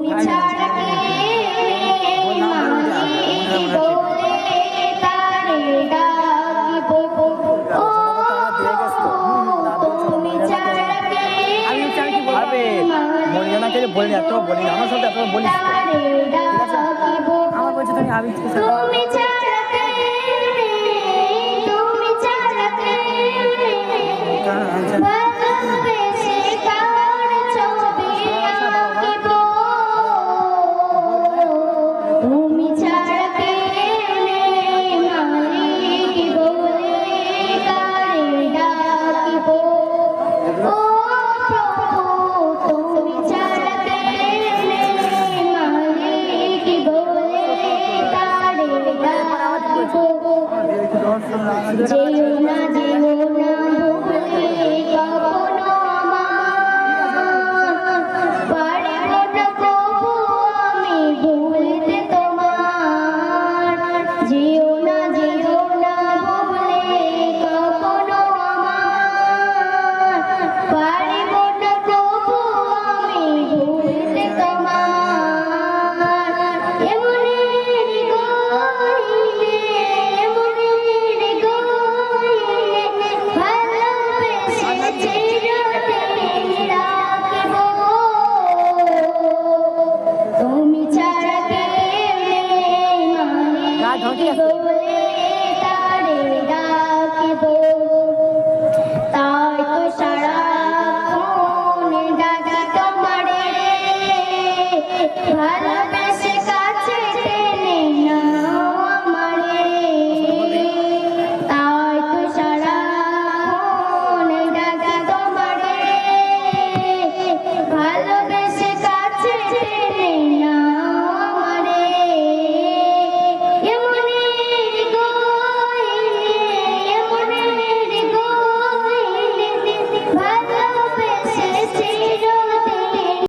তুমি ছাড়া কে মালিক বলে তারে ডাকিব ও তুমি ছাড়া কে বলি এত বলি আমার সাথে এত বলিস আমার বলছে তুমি আমি তুমি ছাড়া কে তুমি ছাড়া কে ভালোবেসে কার ছবি আঁকিব তুমি ছাড়া কে মালিক বলে কারে ডাকিব ও প্রভু তুমি ছাড়া কে মালিক বলে কারে ডাকিব যেও না ভুলে কখনো আমার পারিব না কবু আমি ভুলতে তোমার যেও না ভুলে কখনো আমার পারিব না কবু আমি ভুলতে তোমার এমনের গইলে ভালোবেসে চিরদিন রাখিব তুমি ছাড়া কেউ নেই মালিক বলে তারে ডাকিব তাই তো সারাক্ষণ ডাকি তোমারে ভালো